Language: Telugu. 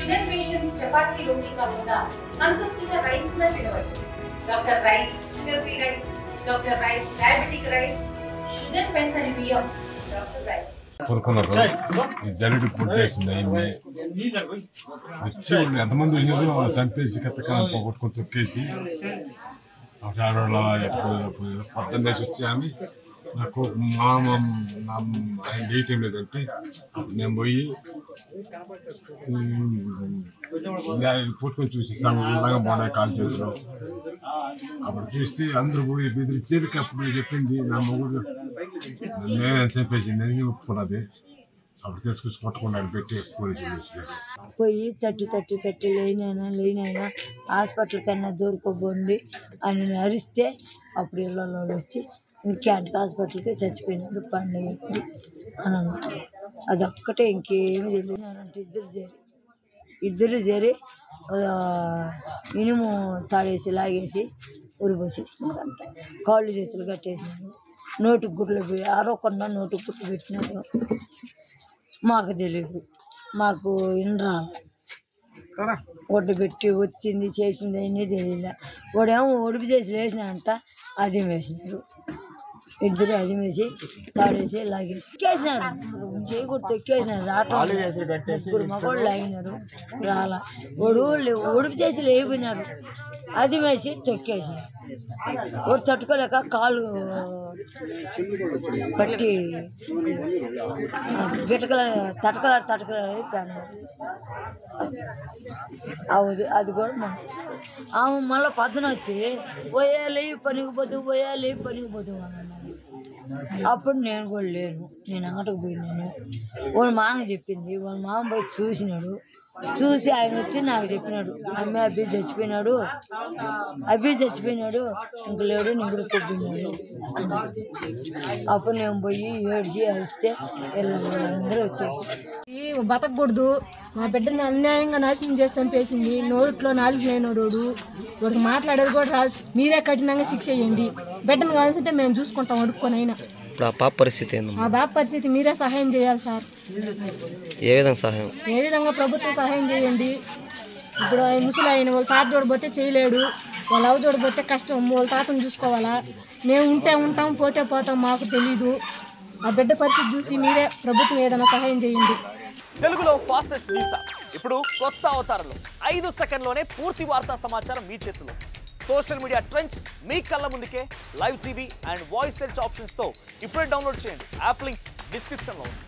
షుగర్ పేషెంట్స్ చపాతీ రోటీ కాకుండా సంతృప్తిగా రైస్ కూడా తినవచ్చు. Doctor rice, sugar free rice, doctor rice, diabetic rice, sugar పెంచని బియ్యం, డాక్టర్ రైస్. జల్లుడు పుట్టేసింది వచ్చి ఎంతమంది వచ్చినదో చంపేసి కత్తకాలం పోగొట్టుకొని తొక్కేసి పొద్దున్నే వచ్చి ఆమె నాకు ఆయన ఏ టైం లేదంటే నేను పోయి పుట్టుకొని చూసి సన్నగా బాగున్నాయి కాలు చేతులు. అప్పుడు చూస్తే అందరూ పోయి బెదిరించేది. అప్పుడు చెప్పింది నా మొగుడు మేమే చంపేసింది అని ఒప్పుకున్నది. అప్పుడు తీసుకొచ్చి కొట్టకుండా పెట్టి పోలీసులు పోయి తట్టి లేనైనా హాస్పిటల్ కన్నా దూరుకోబోండి అని అరిస్తే అప్పుడు ఇళ్ళలో వచ్చి క్యాంటీన్ హాస్పిటల్కి చచ్చిపోయినాడు పండుగ అని అన్నారు. అదొక్కటే ఇంకేమి తెలియదంటే ఇద్దరు చేరి ఇనుము తాడేసి లాగేసి ఉరిపోసేసినారంట. కాళ్ళు చేతులు కట్టేసినారు. నోటికి గుడ్లు ఆరోకుండా నోటికి గుడ్లు పెట్టినారు. మాకు తెలీదు, మాకు ఇన్రాలు ఒడ్డు పెట్టి వచ్చింది చేసింది అన్నీ తెలియలే. వాడేమో ఒడిపి చేసి వేసినాయంట, అది వేసినారు. ఇద్దరు అది వేసి తాడేసి లాగేసి ఎక్కేసినారు. చేయకూడదు ఎక్కేసినారు. ఆటో ముగ్గురు మగవాళ్ళు లాగినారు. రాలా ఒడిపి చేసి లేకపోయినారు. అది వేసి తొక్కేసినారు. ఒకటి తట్టుకోలేక కాలు పట్టి గిటకల తటకల ప్యాన్ అది కూడా ఆమె మళ్ళీ పొద్దున వచ్చి పోయాలి పనికి పోతూ అన్నాను. అప్పుడు నేను కూడా లేను, నేను అంగటకు పోయినాను. వాళ్ళ మామ చెప్పింది. వాళ్ళ మామ పోయి చూసి ఆయన వచ్చి నాకు చెప్పినాడు, అమ్మాయి అబ్బాయి చచ్చిపోయినాడు ఇంక లేడు, నేను కూడా కొబ్బినాడు. అప్పుడు నేను పోయి ఏడ్చి అరిస్తే అందరూ వచ్చేసి బతకూడదు, మా బిడ్డని అన్యాయంగా నాశనం చేసి చంపేసింది, నోట్లో నాలుగు లేనోడు, వాడికి మాట్లాడేది కూడా రాదు, మీరే కఠినంగా శిక్ష చేయండి, బిడ్డను కావాల్సింటే మేము చూసుకుంటాం అడుక్కొని. అయినా ఇప్పుడు ఆ పాప పరిస్థితి ఏంది? ఆ బాబు పరిస్థితి మీరే సహాయం చేయాలి సార్. ఏ విధంగా ప్రభుత్వం సహాయం చేయండి. ఇప్పుడు ఆయన ముసలి ఆయన వాళ్ళ తాత చూడబోతే చేయలేడు, వాళ్ళ అవ చూడబోతే కష్టం, వాళ్ళ తాతను చూసుకోవాలా. మేము ఉంటే ఉంటాం, పోతే పోతాం, మాకు తెలీదు. ఆ బిడ్డ పరిస్థితి చూసి మీరే ప్రభుత్వం ఏదైనా సహాయం చేయండి. తెలుగులో ఫాస్టెస్ట్ న్యూస్ ఇప్పుడు కొత్త అవతారంలో 5 సెకండ్లోనే పూర్తి వార్తా సమాచారం మీ చేతిలో. సోషల్ మీడియా ట్రెండ్స్ మీ కళ్ళ ముందుకే live TV and voice search ఆప్షన్స్తో ఇప్పుడే డౌన్లోడ్ చేయండి. యాప్ లింక్ డిస్క్రిప్షన్లో ఉంది.